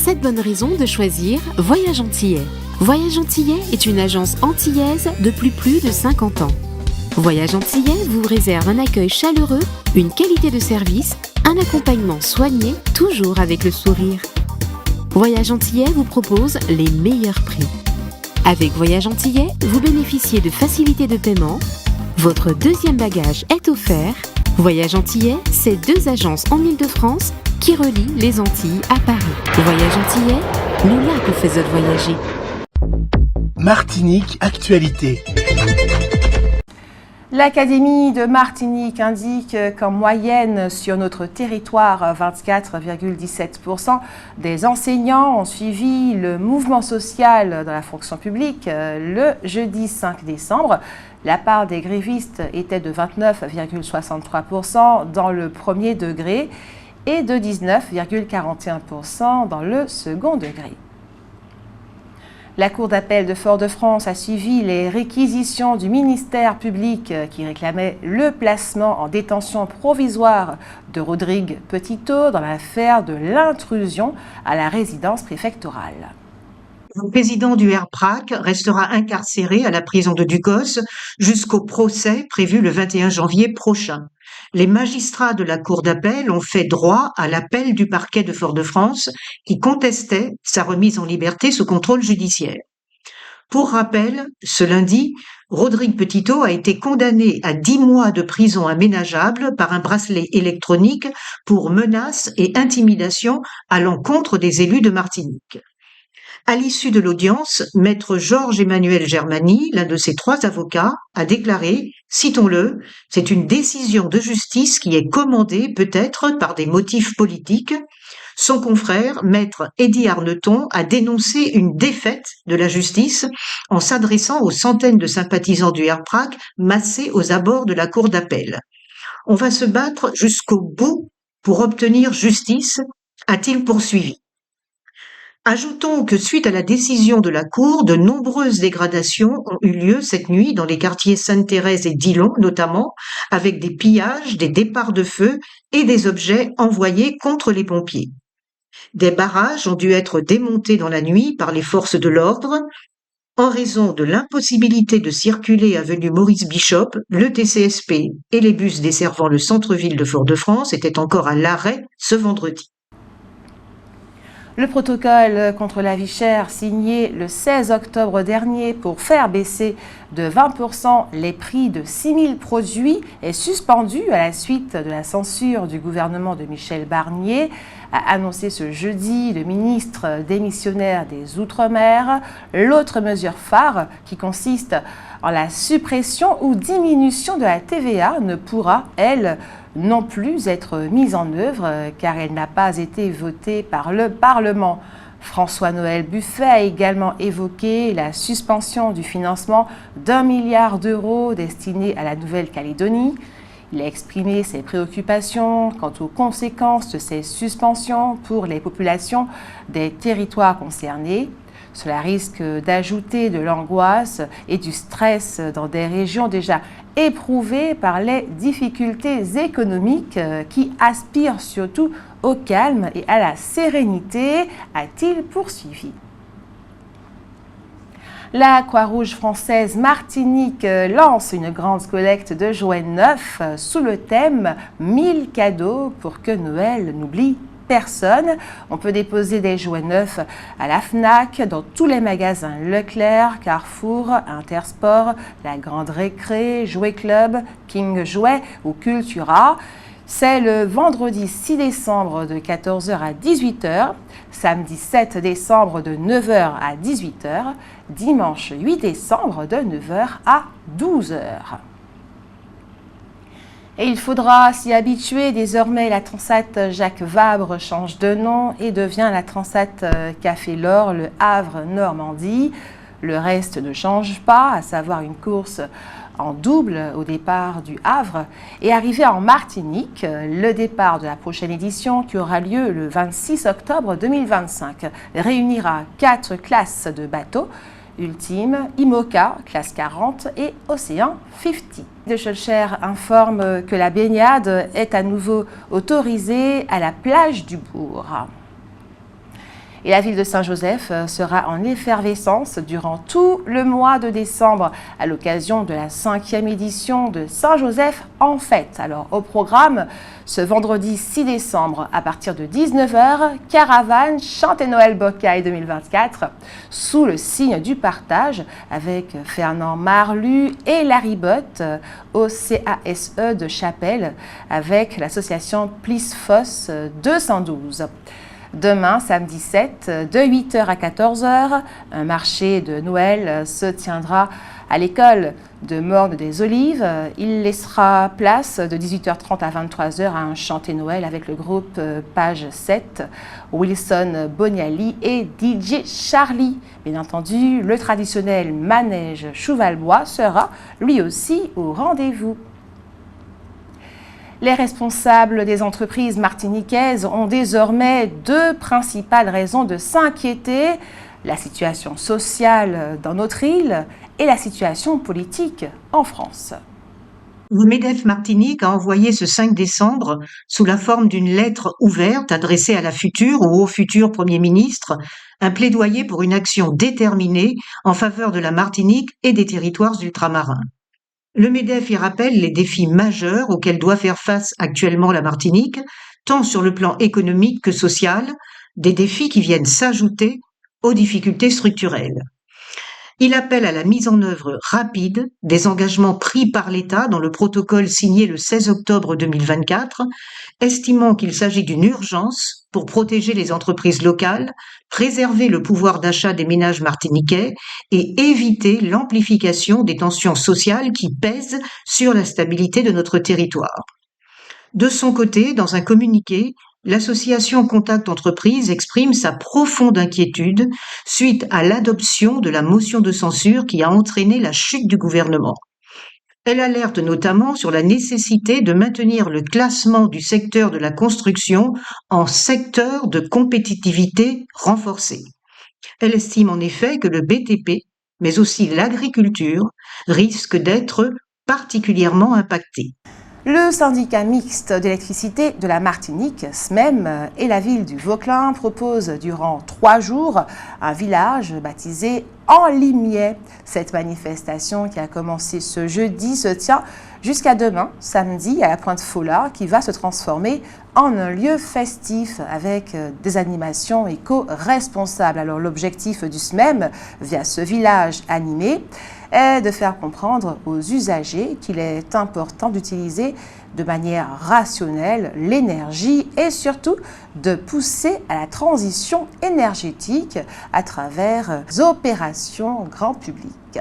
7 bonnes raisons de choisir Voyage Antillais. Voyage Antillais est une agence antillaise depuis plus de 50 ans. Voyage Antillais vous réserve un accueil chaleureux, une qualité de service, un accompagnement soigné, toujours avec le sourire. Voyage Antillais vous propose les meilleurs prix. Avec Voyage Antillais, vous bénéficiez de facilités de paiement. Votre deuxième bagage est offert. Voyage Antillais, c'est 2 agences en Île-de-France qui relient les Antilles à Paris. Voyage Antillais, nous là vous faisons voyager. Martinique Actualité. L'Académie de Martinique indique qu'en moyenne, sur notre territoire, 24,17% des enseignants ont suivi le mouvement social dans la fonction publique le jeudi 5 décembre. La part des grévistes était de 29,63% dans le premier degré et de 19,41% dans le second degré. La Cour d'appel de Fort-de-France a suivi les réquisitions du ministère public qui réclamait le placement en détention provisoire de Rodrigue Petitot dans l'affaire de l'intrusion à la résidence préfectorale. Le président du RPRAC restera incarcéré à la prison de Ducos jusqu'au procès prévu le 21 janvier prochain. Les magistrats de la Cour d'appel ont fait droit à l'appel du parquet de Fort-de-France qui contestait sa remise en liberté sous contrôle judiciaire. Pour rappel, ce lundi, Rodrigue Petitot a été condamné à 10 mois de prison aménageable par un bracelet électronique pour menaces et intimidation à l'encontre des élus de Martinique. À l'issue de l'audience, maître Georges-Emmanuel Germany, l'un de ses 3 avocats, a déclaré, citons-le, « C'est une décision de justice qui est commandée peut-être par des motifs politiques ». Son confrère, maître Eddy Arneton, a dénoncé une défaite de la justice en s'adressant aux centaines de sympathisants du RPRAC massés aux abords de la cour d'appel. « On va se battre jusqu'au bout pour obtenir justice », a-t-il poursuivi. Ajoutons que suite à la décision de la Cour, de nombreuses dégradations ont eu lieu cette nuit dans les quartiers Sainte-Thérèse et Dillon notamment, avec des pillages, des départs de feu et des objets envoyés contre les pompiers. Des barrages ont dû être démontés dans la nuit par les forces de l'ordre. En raison de l'impossibilité de circuler avenue Maurice Bishop, le TCSP et les bus desservant le centre-ville de Fort-de-France étaient encore à l'arrêt ce vendredi. Le protocole contre la vie chère signé le 16 octobre dernier pour faire baisser de 20% les prix de 6 000 produits est suspendu à la suite de la censure du gouvernement de Michel Barnier, a annoncé ce jeudi le ministre démissionnaire des Outre-mer. L'autre mesure phare, qui consiste en la suppression ou diminution de la TVA, ne pourra, elle, non plus être mise en œuvre car elle n'a pas été votée par le Parlement. François-Noël Buffet a également évoqué la suspension du financement d'1 milliard d'euros destiné à la Nouvelle-Calédonie. Il a exprimé ses préoccupations quant aux conséquences de ces suspensions pour les populations des territoires concernés. Cela risque d'ajouter de l'angoisse et du stress dans des régions déjà éprouvées par les difficultés économiques qui aspirent surtout au calme et à la sérénité, a-t-il poursuivi. La Croix-Rouge française Martinique lance une grande collecte de jouets neufs sous le thème « 1000 cadeaux pour que Noël n'oublie personne ». On peut déposer des jouets neufs à la FNAC, dans tous les magasins Leclerc, Carrefour, Intersport, La Grande Récré, Jouet Club, King Jouet ou Cultura. C'est le vendredi 6 décembre de 14h à 18h, samedi 7 décembre de 9h à 18h, dimanche 8 décembre de 9h à 12h. Et il faudra s'y habituer, désormais la Transat Jacques Vabre change de nom et devient la Transat Café L'Or, le Havre-Normandie. Le reste ne change pas, à savoir une course en double au départ du Havre et arrivé en Martinique, le départ de la prochaine édition qui aura lieu le 26 octobre 2025 réunira 4 classes de bateaux, Ultime, IMOCA, classe 40 et Océan 50. De Schœlcher informe que la baignade est à nouveau autorisée à la plage du Bourg. Et la ville de Saint-Joseph sera en effervescence durant tout le mois de décembre à l'occasion de la 5e édition de Saint-Joseph en fête. Alors au programme, ce vendredi 6 décembre à partir de 19 h, caravane Chanter Noël Bocaille 2024 sous le signe du partage avec Fernand Marlu et Larry Bott au CASE de Chapelle avec l'association Plisfos 212. Demain, samedi 7, de 8 h à 14 h, un marché de Noël se tiendra à l'école de Morne-des-Olives. Il laissera place de 18h30 à 23 h à un chanter Noël avec le groupe Page 7, Wilson Boniali et DJ Charlie. Bien entendu, le traditionnel manège Chouvalbois sera lui aussi au rendez-vous. Les responsables des entreprises martiniquaises ont désormais deux principales raisons de s'inquiéter, la situation sociale dans notre île et la situation politique en France. Le MEDEF Martinique a envoyé ce 5 décembre, sous la forme d'une lettre ouverte adressée à la future ou au futur Premier ministre, un plaidoyer pour une action déterminée en faveur de la Martinique et des territoires ultramarins. Le MEDEF y rappelle les défis majeurs auxquels doit faire face actuellement la Martinique, tant sur le plan économique que social, des défis qui viennent s'ajouter aux difficultés structurelles. Il appelle à la mise en œuvre rapide des engagements pris par l'État dans le protocole signé le 16 octobre 2024, estimant qu'il s'agit d'une urgence pour protéger les entreprises locales, préserver le pouvoir d'achat des ménages martiniquais et éviter l'amplification des tensions sociales qui pèsent sur la stabilité de notre territoire. De son côté, dans un communiqué, l'association Contact Entreprises exprime sa profonde inquiétude suite à l'adoption de la motion de censure qui a entraîné la chute du gouvernement. Elle alerte notamment sur la nécessité de maintenir le classement du secteur de la construction en secteur de compétitivité renforcée. Elle estime en effet que le BTP, mais aussi l'agriculture, risquent d'être particulièrement impactés. Le syndicat mixte d'électricité de la Martinique, SMEM, et la ville du Vauclin proposent durant 3 jours un village baptisé En Limier. Cette manifestation qui a commencé ce jeudi se tient jusqu'à demain, samedi, à la Pointe Follard, qui va se transformer en un lieu festif avec des animations éco-responsables. Alors l'objectif du SMEM, via ce village animé, est de faire comprendre aux usagers qu'il est important d'utiliser de manière rationnelle l'énergie et surtout de pousser à la transition énergétique à travers des opérations grand public.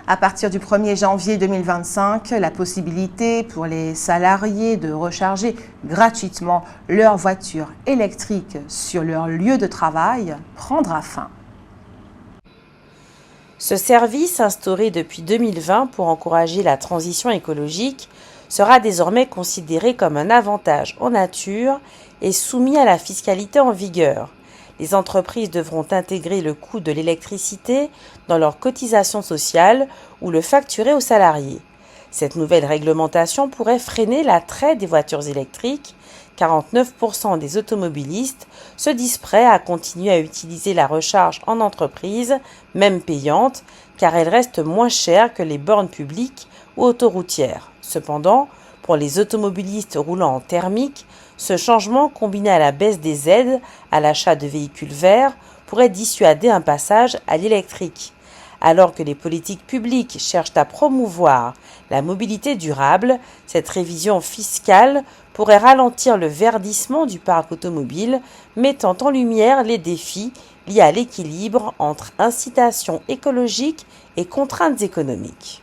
À partir du 1er janvier 2025, la possibilité pour les salariés de recharger gratuitement leur voiture électrique sur leur lieu de travail prendra fin. Ce service, instauré depuis 2020 pour encourager la transition écologique, sera désormais considéré comme un avantage en nature et soumis à la fiscalité en vigueur. Les entreprises devront intégrer le coût de l'électricité dans leur cotisation sociale ou le facturer aux salariés. Cette nouvelle réglementation pourrait freiner l'attrait des voitures électriques. 49% des automobilistes se disent prêts à continuer à utiliser la recharge en entreprise, même payante, car elle reste moins chère que les bornes publiques ou autoroutières. Cependant, pour les automobilistes roulant en thermique, ce changement combiné à la baisse des aides à l'achat de véhicules verts pourrait dissuader un passage à l'électrique. Alors que les politiques publiques cherchent à promouvoir la mobilité durable, cette révision fiscale pourrait ralentir le verdissement du parc automobile, mettant en lumière les défis liés à l'équilibre entre incitation écologique et contraintes économiques.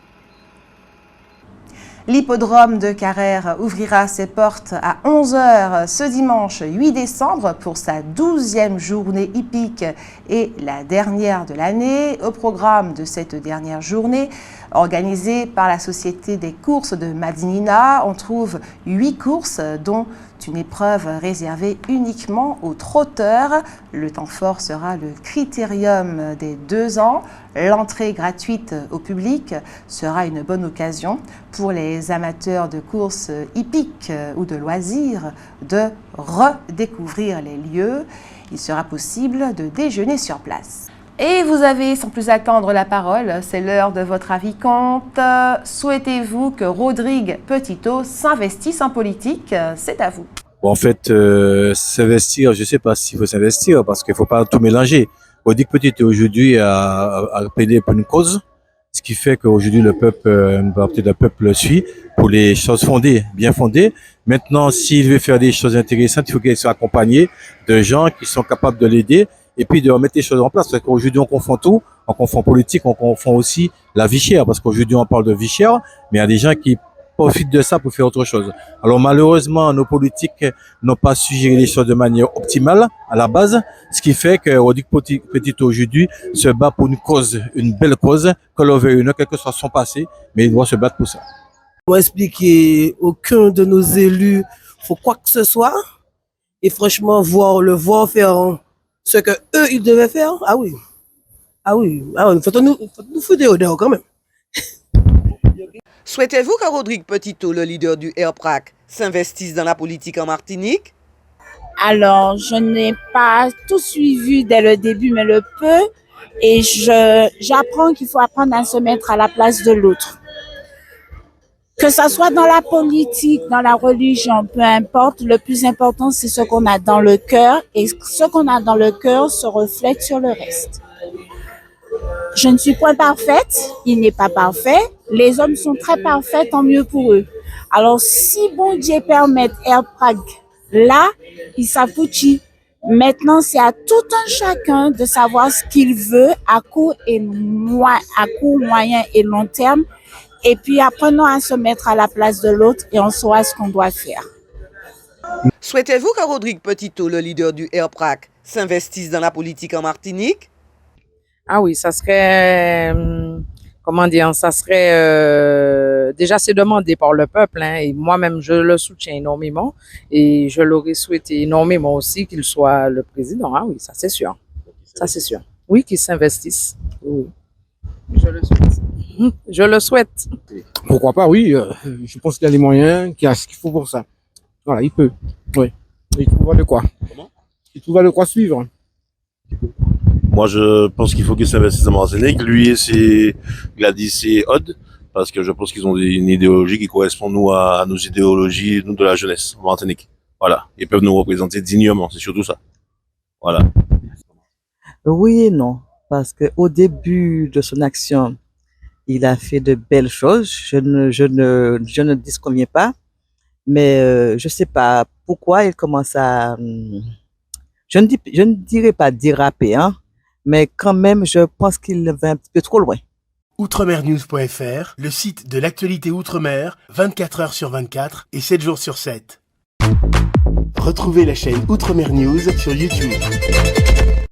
L'hippodrome de Carrère ouvrira ses portes à 11 h ce dimanche 8 décembre pour sa 12e journée hippique et la dernière de l'année. Au programme de cette dernière journée, organisée par la Société des courses de Madinina, on trouve 8 courses dont une épreuve réservée uniquement aux trotteurs. Le temps fort sera le critérium des 2 ans. L'entrée gratuite au public sera une bonne occasion pour les amateurs de courses hippiques ou de loisirs de redécouvrir les lieux. Il sera possible de déjeuner sur place. Et vous avez sans plus attendre la parole, c'est l'heure de votre avis compte. Souhaitez-vous que Rodrigue Petitot s'investisse en politique? C'est à vous. Bon, en fait, s'investir, je ne sais pas s'il faut s'investir parce qu'il ne faut pas tout mélanger. Rodrigue Petitot aujourd'hui a plaidé pour une cause, ce qui fait qu'aujourd'hui le peuple, une partie du peuple le suit pour les choses fondées, bien fondées. Maintenant, s'il veut faire des choses intéressantes, il faut qu'il soit accompagné de gens qui sont capables de l'aider et puis de remettre les choses en place. Parce qu'aujourd'hui, on confond tout, on confond politique, on confond aussi la vie chère, parce qu'aujourd'hui, on parle de vie chère, mais il y a des gens qui profitent de ça pour faire autre chose. Alors malheureusement, nos politiques n'ont pas su gérer les choses de manière optimale à la base, ce qui fait que Rodrigue Petitot aujourd'hui se bat pour une cause, une belle cause, que l'on veuille ou non, quel que soit son passé, mais il doit se battre pour ça. Pour expliquer aucun de nos élus faut quoi que ce soit et franchement voir faire ce que eux ils devaient faire. Ah oui, faut nous foutre dehors quand même. Souhaitez-vous que Rodrigue Petitot, le leader du RPRAC, s'investisse dans la politique en Martinique? Alors, je n'ai pas tout suivi dès le début, mais le peu, et j'apprends qu'il faut apprendre à se mettre à la place de l'autre. Que ça soit dans la politique, dans la religion, peu importe, le plus important, c'est ce qu'on a dans le cœur, et ce qu'on a dans le cœur se reflète sur le reste. Je ne suis point parfaite, il n'est pas parfait. Les hommes sont très parfaits, tant mieux pour eux. Alors, si bon Dieu permet RPRAC là, il s'aboutit. Maintenant, c'est à tout un chacun de savoir ce qu'il veut à court, moyen et long terme. Et puis, apprenons à se mettre à la place de l'autre et on saura ce qu'on doit faire. Souhaitez-vous que Rodrigue Petitot, le leader du RPRAC, s'investisse dans la politique en Martinique? Ah oui, ça serait, déjà c'est demandé par le peuple, hein, et moi-même je le soutiens énormément et je l'aurais souhaité énormément aussi qu'il soit le président. Ah oui, ça c'est sûr. Oui, qu'il s'investisse. Oui, je le souhaite. Je le souhaite. Pourquoi pas, oui. Je pense qu'il y a les moyens, qu'il y a ce qu'il faut pour ça. Voilà, il peut. Oui. Il trouvera de quoi. Il trouvera de quoi suivre. Moi, je pense qu'il faut qu'il s'investisse en Martinique. Lui et Gladys et Odd, parce que je pense qu'ils ont une idéologie qui correspond à nos idéologies, nous, de la jeunesse en Martinique. Voilà. Ils peuvent nous représenter dignement, c'est surtout ça. Voilà. Oui et non, parce que au début de son action, il a fait de belles choses. Je ne disconviens pas, mais je sais pas pourquoi il commence à, je ne dirais pas déraper, hein. Mais quand même, je pense qu'il va un petit peu trop loin. Outremernews.fr, le site de l'actualité Outre-mer, 24 heures sur 24 et 7 jours sur 7. Retrouvez la chaîne Outremer News sur YouTube.